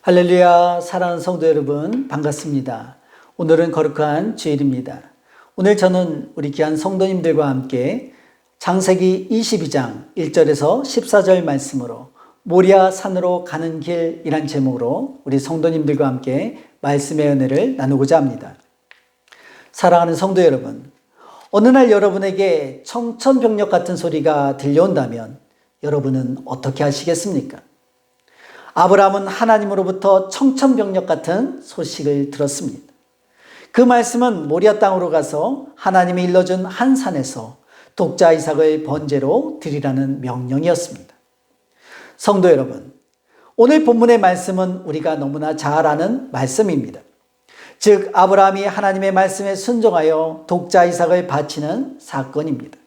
할렐루야, 사랑하는 성도 여러분, 반갑습니다. 오늘은 거룩한 주일입니다. 오늘 저는 우리 귀한 성도님들과 함께 창세기 22장 1절에서 14절 말씀으로 모리아 산으로 가는 길이란 제목으로 우리 성도님들과 함께 말씀의 은혜를 나누고자 합니다. 사랑하는 성도 여러분, 어느 날 여러분에게 청천벽력 같은 소리가 들려온다면 여러분은 어떻게 하시겠습니까? 아브라함은 하나님으로부터 청천벽력 같은 소식을 들었습니다. 그 말씀은 모리아 땅으로 가서 하나님이 일러준 한 산에서 독자 이삭을 번제로 드리라는 명령이었습니다. 성도 여러분, 오늘 본문의 말씀은 우리가 너무나 잘 아는 말씀입니다. 즉 아브라함이 하나님의 말씀에 순종하여 독자 이삭을 바치는 사건입니다.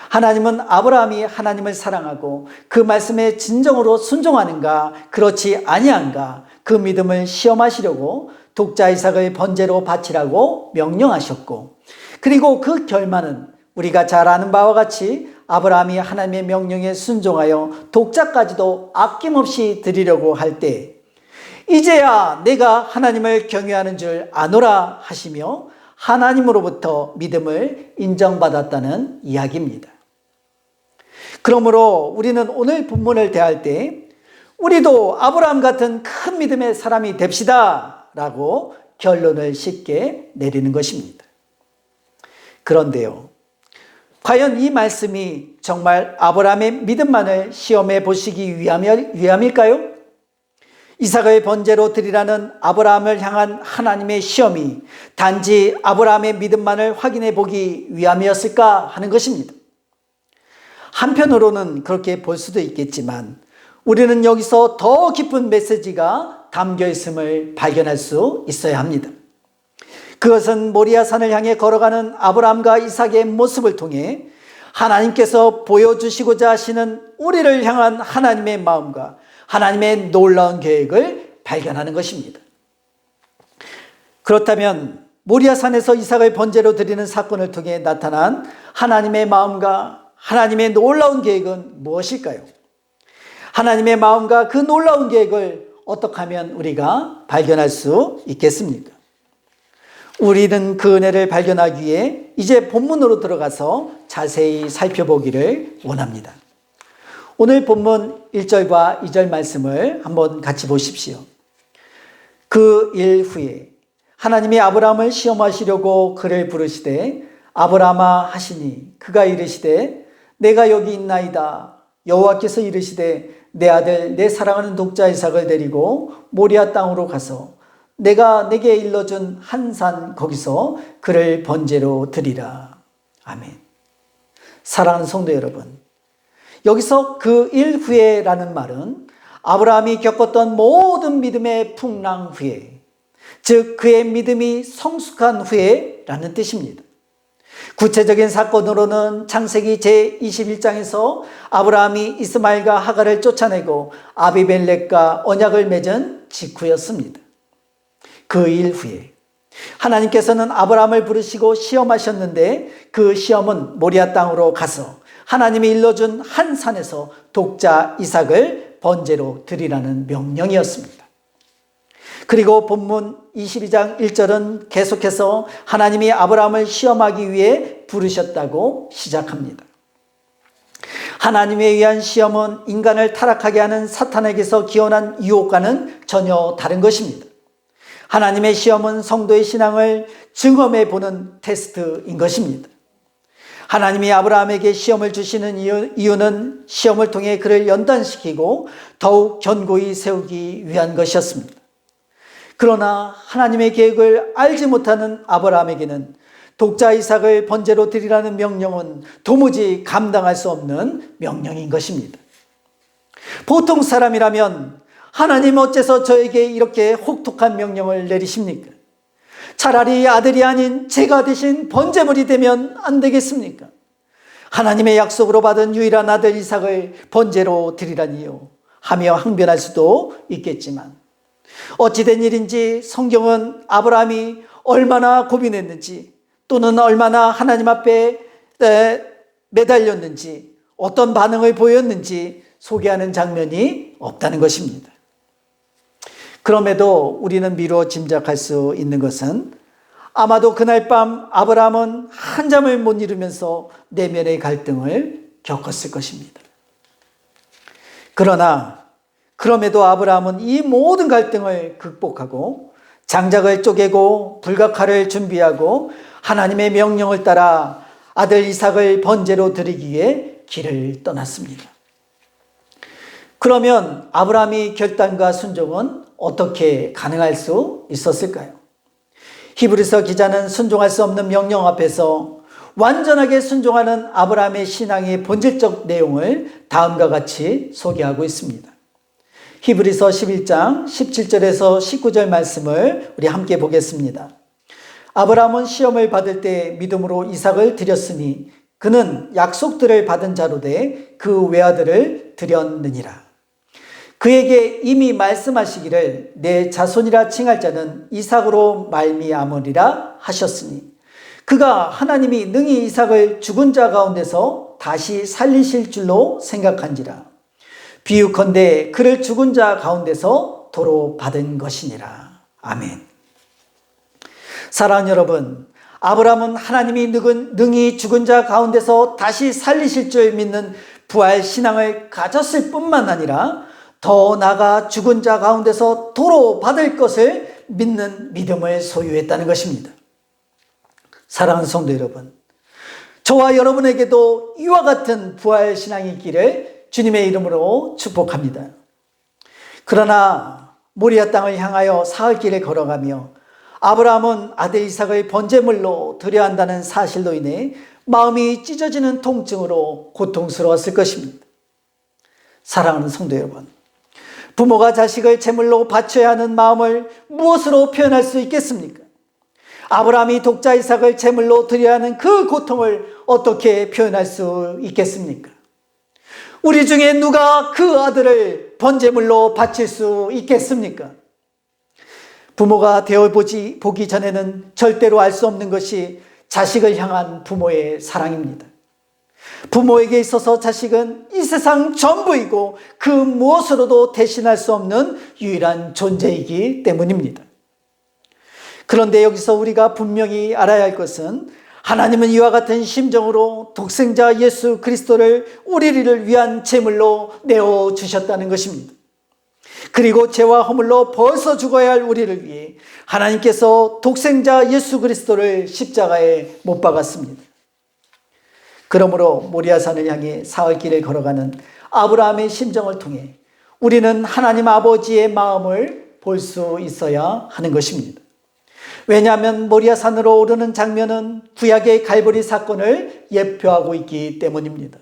하나님은 아브라함이 하나님을 사랑하고 그 말씀에 진정으로 순종하는가 그렇지 아니한가 그 믿음을 시험하시려고 독자 이삭을 번제로 바치라고 명령하셨고, 그리고 그 결말은 우리가 잘 아는 바와 같이 아브라함이 하나님의 명령에 순종하여 독자까지도 아낌없이 드리려고 할 때 이제야 내가 하나님을 경외하는 줄 아노라 하시며 하나님으로부터 믿음을 인정받았다는 이야기입니다. 그러므로 우리는 오늘 본문을 대할 때 우리도 아브라함 같은 큰 믿음의 사람이 됩시다 라고 결론을 쉽게 내리는 것입니다. 그런데요, 과연 이 말씀이 정말 아브라함의 믿음만을 시험해 보시기 위함일까요? 이삭을 번제로 드리라는 아브라함을 향한 하나님의 시험이 단지 아브라함의 믿음만을 확인해 보기 위함이었을까 하는 것입니다. 한편으로는 그렇게 볼 수도 있겠지만 우리는 여기서 더 깊은 메시지가 담겨 있음을 발견할 수 있어야 합니다. 그것은 모리아 산을 향해 걸어가는 아브라함과 이삭의 모습을 통해 하나님께서 보여주시고자 하시는 우리를 향한 하나님의 마음과 하나님의 놀라운 계획을 발견하는 것입니다. 그렇다면 모리아 산에서 이삭을 번제로 드리는 사건을 통해 나타난 하나님의 마음과 하나님의 놀라운 계획은 무엇일까요? 하나님의 마음과 그 놀라운 계획을 어떻게 하면 우리가 발견할 수 있겠습니까? 우리는 그 은혜를 발견하기 위해 이제 본문으로 들어가서 자세히 살펴보기를 원합니다. 오늘 본문 1절과 2절 말씀을 한번 같이 보십시오. 그 일 후에 하나님이 아브라함을 시험하시려고 그를 부르시되 아브라함아 하시니 그가 이르시되 내가 여기 있나이다. 여호와께서 이르시되 내 아들 내 사랑하는 독자 이삭을 데리고 모리아 땅으로 가서 내가 내게 일러준 한 산 거기서 그를 번제로 드리라. 아멘. 사랑하는 성도 여러분, 여기서 그 일 후에라는 말은 아브라함이 겪었던 모든 믿음의 풍랑 후에, 즉 그의 믿음이 성숙한 후에라는 뜻입니다. 구체적인 사건으로는 창세기 제21장에서 아브라함이 이스마엘과 하갈을 쫓아내고 아비멜렉과 언약을 맺은 직후였습니다. 그 일 후에 하나님께서는 아브라함을 부르시고 시험하셨는데 그 시험은 모리아 땅으로 가서 하나님이 일러준 한 산에서 독자 이삭을 번제로 드리라는 명령이었습니다. 그리고 본문 22장 1절은 계속해서 하나님이 아브라함을 시험하기 위해 부르셨다고 시작합니다. 하나님에 의한 시험은 인간을 타락하게 하는 사탄에게서 기원한 유혹과는 전혀 다른 것입니다. 하나님의 시험은 성도의 신앙을 증험해 보는 테스트인 것입니다. 하나님이 아브라함에게 시험을 주시는 이유는 시험을 통해 그를 연단시키고 더욱 견고히 세우기 위한 것이었습니다. 그러나 하나님의 계획을 알지 못하는 아브라함에게는 독자 이삭을 번제로 드리라는 명령은 도무지 감당할 수 없는 명령인 것입니다. 보통 사람이라면 하나님 어째서 저에게 이렇게 혹독한 명령을 내리십니까? 차라리 아들이 아닌 제가 대신 번제물이 되면 안 되겠습니까? 하나님의 약속으로 받은 유일한 아들 이삭을 번제로 드리라니요 하며 항변할 수도 있겠지만, 어찌된 일인지 성경은 아브라함이 얼마나 고민했는지 또는 얼마나 하나님 앞에 매달렸는지 어떤 반응을 보였는지 소개하는 장면이 없다는 것입니다. 그럼에도 우리는 미루어 짐작할 수 있는 것은 아마도 그날 밤 아브라함은 한잠을 못 이루면서 내면의 갈등을 겪었을 것입니다. 그러나 그럼에도 아브라함은 이 모든 갈등을 극복하고 장작을 쪼개고 불과 칼을 준비하고 하나님의 명령을 따라 아들 이삭을 번제로 드리기 위해 길을 떠났습니다. 그러면 아브라함의 결단과 순종은 어떻게 가능할 수 있었을까요? 히브리서 기자는 순종할 수 없는 명령 앞에서 완전하게 순종하는 아브라함의 신앙의 본질적 내용을 다음과 같이 소개하고 있습니다. 히브리서 11장 17절에서 19절 말씀을 우리 함께 보겠습니다. 아브라함은 시험을 받을 때 믿음으로 이삭을 드렸으니 그는 약속들을 받은 자로 돼 그 외아들을 드렸느니라. 그에게 이미 말씀하시기를 내 자손이라 칭할 자는 이삭으로 말미암으리라 하셨으니 그가 하나님이 능히 이삭을 죽은 자 가운데서 다시 살리실 줄로 생각한지라. 비유컨대 그를 죽은 자 가운데서 도로 받은 것이니라. 아멘. 사랑하는 여러분, 아브라함은 하나님이 능히 죽은 자 가운데서 다시 살리실 줄 믿는 부활 신앙을 가졌을 뿐만 아니라 더 나아가 죽은 자 가운데서 도로 받을 것을 믿는 믿음을 소유했다는 것입니다. 사랑하는 성도 여러분, 저와 여러분에게도 이와 같은 부활 신앙이 있기를 주님의 이름으로 축복합니다. 그러나 모리아 땅을 향하여 사흘 길을 걸어가며 아브라함은 아들 이삭을 번제물로 드려야 한다는 사실로 인해 마음이 찢어지는 통증으로 고통스러웠을 것입니다. 사랑하는 성도 여러분, 부모가 자식을 제물로 바쳐야 하는 마음을 무엇으로 표현할 수 있겠습니까? 아브라함이 독자 이삭을 제물로 드려야 하는 그 고통을 어떻게 표현할 수 있겠습니까? 우리 중에 누가 그 아들을 번제물로 바칠 수 있겠습니까? 부모가 되어보기 전에는 절대로 알 수 없는 것이 자식을 향한 부모의 사랑입니다. 부모에게 있어서 자식은 이 세상 전부이고 그 무엇으로도 대신할 수 없는 유일한 존재이기 때문입니다. 그런데 여기서 우리가 분명히 알아야 할 것은 하나님은 이와 같은 심정으로 독생자 예수 그리스도를 우리를 위한 제물로 내어주셨다는 것입니다. 그리고 죄와 허물로 벌써 죽어야 할 우리를 위해 하나님께서 독생자 예수 그리스도를 십자가에 못 박았습니다. 그러므로 모리아산을 향해 사흘 길을 걸어가는 아브라함의 심정을 통해 우리는 하나님 아버지의 마음을 볼 수 있어야 하는 것입니다. 왜냐하면 모리아산으로 오르는 장면은 구약의 갈보리 사건을 예표하고 있기 때문입니다.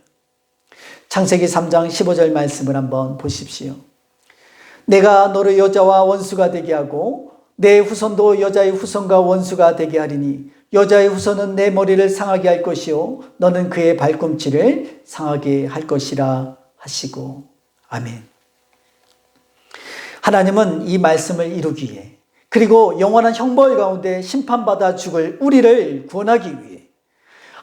창세기 3장 15절 말씀을 한번 보십시오. 내가 너를 여자와 원수가 되게 하고 내 후손도 여자의 후손과 원수가 되게 하리니 여자의 후손은 내 머리를 상하게 할 것이요 너는 그의 발꿈치를 상하게 할 것이라 하시고. 아멘. 하나님은 이 말씀을 이루기 위해 그리고 영원한 형벌 가운데 심판받아 죽을 우리를 구원하기 위해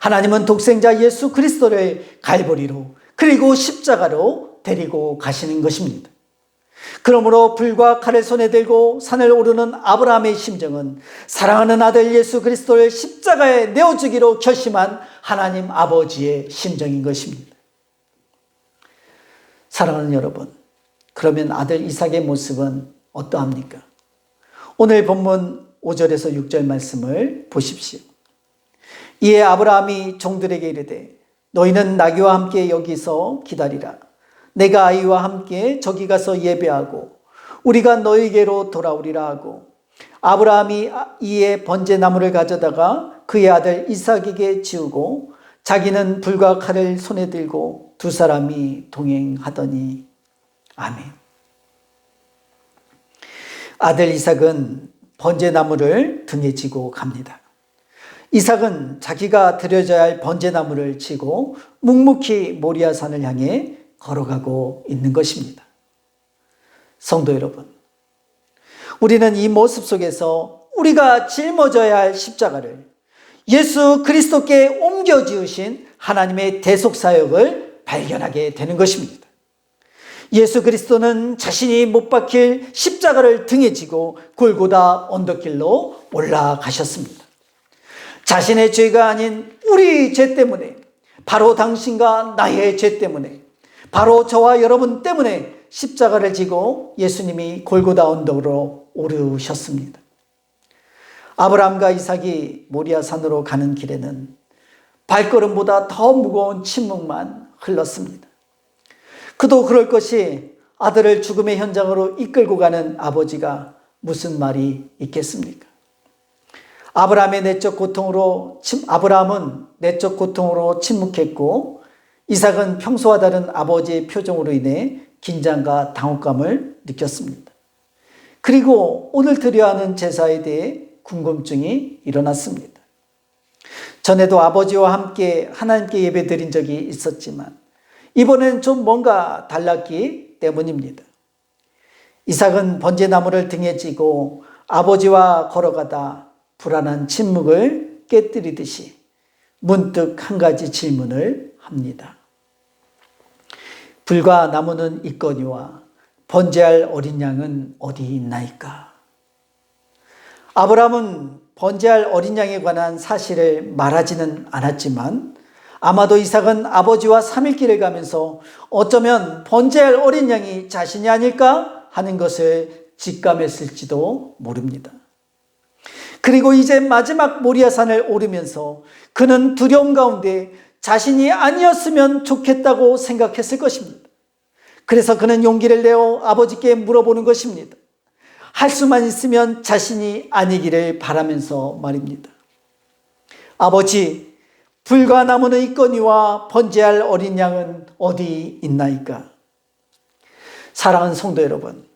하나님은 독생자 예수 그리스도를 갈보리로 그리고 십자가로 데리고 가시는 것입니다. 그러므로 불과 칼을 손에 들고 산을 오르는 아브라함의 심정은 사랑하는 아들 예수 그리스도를 십자가에 내어주기로 결심한 하나님 아버지의 심정인 것입니다. 사랑하는 여러분, 그러면 아들 이삭의 모습은 어떠합니까? 오늘 본문 5절에서 6절 말씀을 보십시오. 이에 아브라함이 종들에게 이르되 너희는 나귀와 함께 여기서 기다리라. 내가 아이와 함께 저기 가서 예배하고 우리가 너희에게로 돌아오리라 하고 아브라함이 이에 번제나무를 가져다가 그의 아들 이삭에게 지우고 자기는 불과 칼을 손에 들고 두 사람이 동행하더니. 아멘. 아들 이삭은 번제나무를 등에 지고 갑니다. 이삭은 자기가 드려져야 할 번제나무를 지고 묵묵히 모리아산을 향해 걸어가고 있는 것입니다. 성도 여러분, 우리는 이 모습 속에서 우리가 짊어져야 할 십자가를 예수 그리스도께 옮겨 지으신 하나님의 대속사역을 발견하게 되는 것입니다. 예수 그리스도는 자신이 못 박힐 십자가를 등에 지고 골고다 언덕길로 올라가셨습니다. 자신의 죄가 아닌 우리 죄 때문에, 바로 당신과 나의 죄 때문에, 바로 저와 여러분 때문에 십자가를 지고 예수님이 골고다 언덕으로 오르셨습니다. 아브라함과 이삭이 모리아 산으로 가는 길에는 발걸음보다 더 무거운 침묵만 흘렀습니다. 그도 그럴 것이 아들을 죽음의 현장으로 이끌고 가는 아버지가 무슨 말이 있겠습니까? 아브라함은 내적 고통으로 침묵했고, 이삭은 평소와 다른 아버지의 표정으로 인해 긴장과 당혹감을 느꼈습니다. 그리고 오늘 드려야 하는 제사에 대해 궁금증이 일어났습니다. 전에도 아버지와 함께 하나님께 예배 드린 적이 있었지만 이번엔 좀 뭔가 달랐기 때문입니다. 이삭은 번제나무를 등에 지고 아버지와 걸어가다 불안한 침묵을 깨뜨리듯이 문득 한 가지 질문을 합니다. 불과 나무는 있거니와 번제할 어린 양은 어디 있나이까? 아브라함은 번제할 어린 양에 관한 사실을 말하지는 않았지만 아마도 이삭은 아버지와 3일길을 가면서 어쩌면 번제할 어린 양이 자신이 아닐까 하는 것을 직감했을지도 모릅니다. 그리고 이제 마지막 모리아산을 오르면서 그는 두려움 가운데 자신이 아니었으면 좋겠다고 생각했을 것입니다. 그래서 그는 용기를 내어 아버지께 물어보는 것입니다. 할 수만 있으면 자신이 아니기를 바라면서 말입니다. 아버지, 불과 나무는 있거니와 번제할 어린 양은 어디 있나이까? 사랑하는 성도 여러분,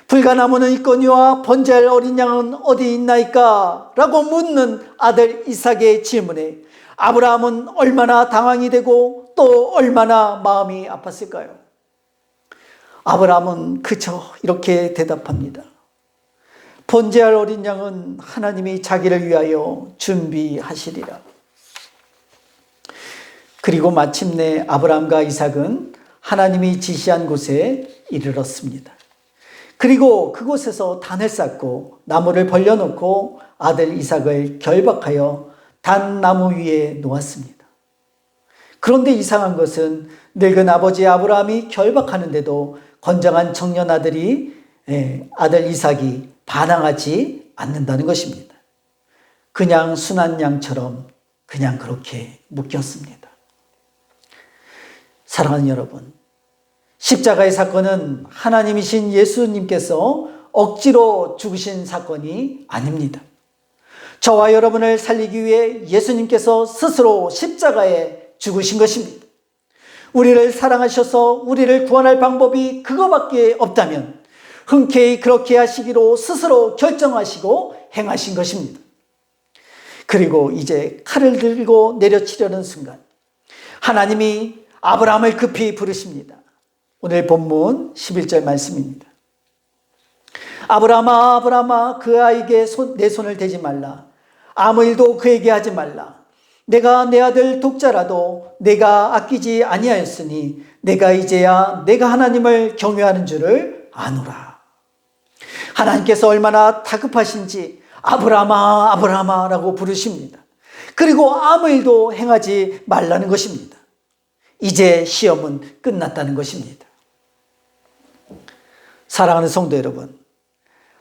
불과 나무는 있거니와 번제할 어린 양은 어디 있나이까? 라고 묻는 아들 이삭의 질문에 아브라함은 얼마나 당황이 되고 또 얼마나 마음이 아팠을까요? 아브라함은 그저 이렇게 대답합니다. 번제할 어린 양은 하나님이 자기를 위하여 준비하시리라. 그리고 마침내 아브라함과 이삭은 하나님이 지시한 곳에 이르렀습니다. 그리고 그곳에서 단을 쌓고 나무를 벌려놓고 아들 이삭을 결박하여 단나무 위에 놓았습니다. 그런데 이상한 것은 늙은 아버지 아브라함이 결박하는데도 건장한 청년 아들 이삭이 반항하지 않는다는 것입니다. 그냥 순한 양처럼 그냥 그렇게 묶였습니다. 사랑하는 여러분, 십자가의 사건은 하나님이신 예수님께서 억지로 죽으신 사건이 아닙니다. 저와 여러분을 살리기 위해 예수님께서 스스로 십자가에 죽으신 것입니다. 우리를 사랑하셔서 우리를 구원할 방법이 그거밖에 없다면 흔쾌히 그렇게 하시기로 스스로 결정하시고 행하신 것입니다. 그리고 이제 칼을 들고 내려치려는 순간 하나님이 아브라함을 급히 부르십니다. 오늘 본문 11절 말씀입니다. 아브라함아, 아브라함아, 그 아이에게 내 손을 대지 말라. 아무 일도 그에게 하지 말라. 내가 내 아들 독자라도 내가 아끼지 아니하였으니 내가 이제야 내가 하나님을 경외하는 줄을 아노라. 하나님께서 얼마나 다급하신지 아브라함아, 아브라함아 라고 부르십니다. 그리고 아무 일도 행하지 말라는 것입니다. 이제 시험은 끝났다는 것입니다. 사랑하는 성도 여러분,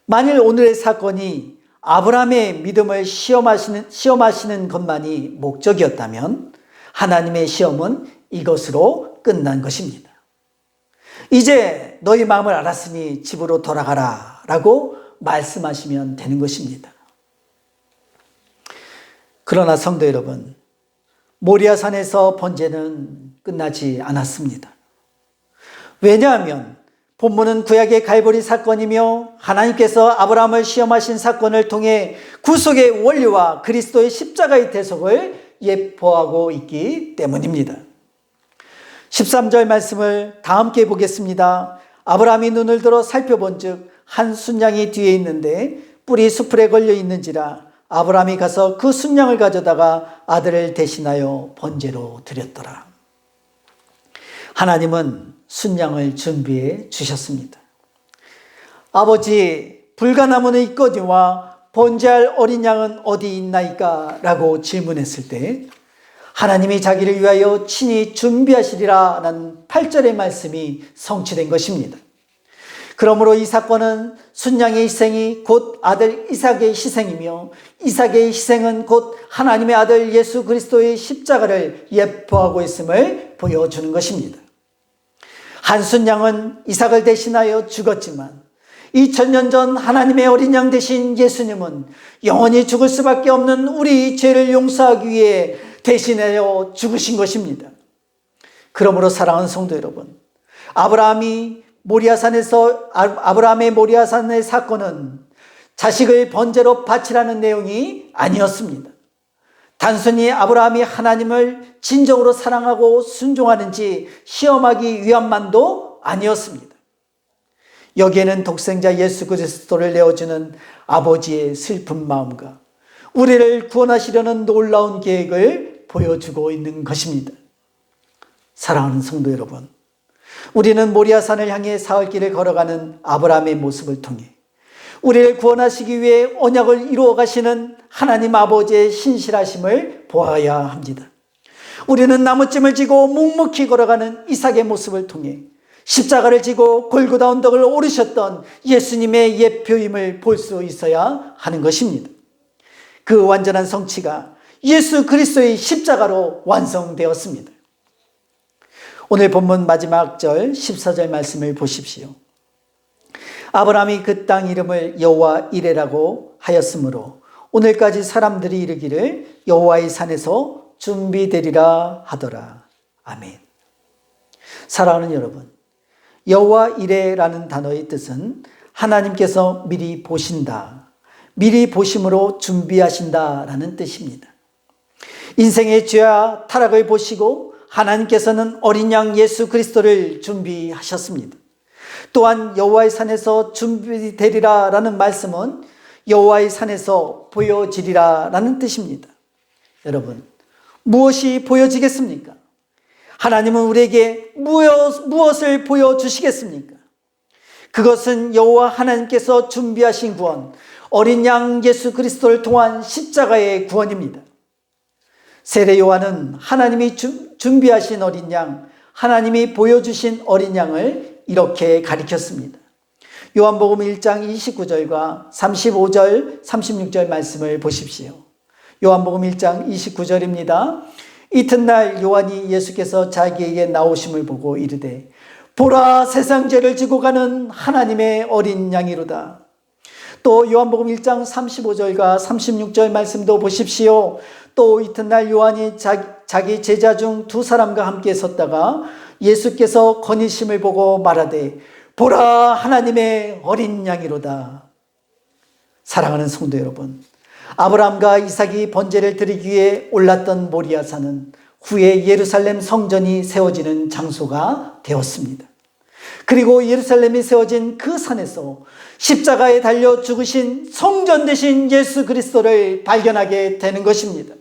만일 오늘의 사건이 아브라함의 믿음을 시험하시는 것만이 목적이었다면 하나님의 시험은 이것으로 끝난 것입니다. 이제 너희 마음을 알았으니 집으로 돌아가라 라고 말씀하시면 되는 것입니다. 그러나 성도 여러분, 모리아산에서 번제는 끝나지 않았습니다. 왜냐하면 본문은 구약의 갈보리 사건이며 하나님께서 아브라함을 시험하신 사건을 통해 구속의 원리와 그리스도의 십자가의 대속을 예포하고 있기 때문입니다. 13절 말씀을 다 함께 보겠습니다. 아브라함이 눈을 들어 살펴본 즉 한 순양이 뒤에 있는데 뿔이 수풀에 걸려 있는지라 아브라함이 가서 그 순양을 가져다가 아들을 대신하여 번제로 드렸더라. 하나님은 순양을 준비해 주셨습니다. 아버지, 불가나무는 있거니와 번제할 어린 양은 어디 있나이까? 라고 질문했을 때 하나님이 자기를 위하여 친히 준비하시리라 라는 8절의 말씀이 성취된 것입니다. 그러므로 이 사건은 순양의 희생이 곧 아들 이삭의 희생이며 이삭의 희생은 곧 하나님의 아들 예수 그리스도의 십자가를 예표하고 있음을 보여주는 것입니다. 한 순양은 이삭을 대신하여 죽었지만 2000년 전 하나님의 어린 양 되신 예수님은 영원히 죽을 수밖에 없는 우리 죄를 용서하기 위해 대신하여 죽으신 것입니다. 그러므로 사랑하는 성도 여러분, 아브라함의 모리아산의 사건은 자식을 번제로 바치라는 내용이 아니었습니다. 단순히 아브라함이 하나님을 진정으로 사랑하고 순종하는지 시험하기 위함만도 아니었습니다. 여기에는 독생자 예수 그리스도를 내어주는 아버지의 슬픈 마음과 우리를 구원하시려는 놀라운 계획을 보여주고 있는 것입니다. 사랑하는 성도 여러분, 우리는 모리아산을 향해 사흘길을 걸어가는 아브라함의 모습을 통해 우리를 구원하시기 위해 언약을 이루어 가시는 하나님 아버지의 신실하심을 보아야 합니다. 우리는 나무찜을 지고 묵묵히 걸어가는 이삭의 모습을 통해 십자가를 지고 골고다 언덕을 오르셨던 예수님의 예표임을 볼 수 있어야 하는 것입니다. 그 완전한 성취가 예수 그리스도의 십자가로 완성되었습니다. 오늘 본문 마지막 절 14절 말씀을 보십시오. 아브라함이 그 땅 이름을 여호와 이레라고 하였으므로 오늘까지 사람들이 이르기를 여호와의 산에서 준비되리라 하더라. 아멘. 사랑하는 여러분, 여호와 이레라는 단어의 뜻은 하나님께서 미리 보신다, 미리 보심으로 준비하신다라는 뜻입니다. 인생의 죄와 타락을 보시고 하나님께서는 어린 양 예수 그리스도를 준비하셨습니다. 또한 여호와의 산에서 준비되리라 라는 말씀은 여호와의 산에서 보여지리라 라는 뜻입니다. 여러분, 무엇이 보여지겠습니까? 하나님은 우리에게 무엇을 보여주시겠습니까? 그것은 여호와 하나님께서 준비하신 구원, 어린 양 예수 그리스도를 통한 십자가의 구원입니다. 세례 요한은 하나님이 준비하신 어린 양, 하나님이 보여주신 어린 양을 이렇게 가리켰습니다. 요한복음 1장 29절과 35절, 36절 말씀을 보십시오. 요한복음 1장 29절입니다. 이튿날 요한이 예수께서 자기에게 나오심을 보고 이르되 보라, 세상 죄를 지고 가는 하나님의 어린 양이로다. 또 요한복음 1장 35절과 36절 말씀도 보십시오. 또 이튿날 요한이 자기 제자 중 두 사람과 함께 섰다가 예수께서 거니심을 보고 말하되 보라, 하나님의 어린 양이로다. 사랑하는 성도 여러분, 아브라함과 이삭이 번제를 드리기 위해 올랐던 모리아산은 후에 예루살렘 성전이 세워지는 장소가 되었습니다. 그리고 예루살렘이 세워진 그 산에서 십자가에 달려 죽으신 성전 되신 예수 그리스도를 발견하게 되는 것입니다.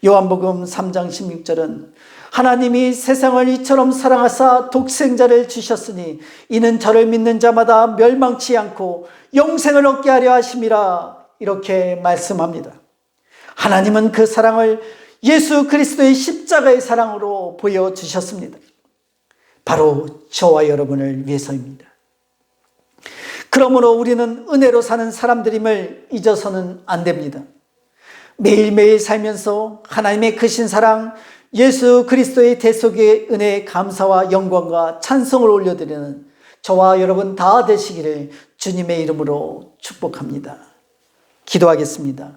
요한복음 3장 16절은 하나님이 세상을 이처럼 사랑하사 독생자를 주셨으니 이는 저를 믿는 자마다 멸망치 않고 영생을 얻게 하려 하심이라, 이렇게 말씀합니다. 하나님은 그 사랑을 예수 그리스도의 십자가의 사랑으로 보여주셨습니다. 바로 저와 여러분을 위해서입니다. 그러므로 우리는 은혜로 사는 사람들임을 잊어서는 안 됩니다. 매일매일 살면서 하나님의 크신 사랑, 예수 그리스도의 대속의 은혜에 감사와 영광과 찬송을 올려드리는 저와 여러분 다 되시기를 주님의 이름으로 축복합니다. 기도하겠습니다.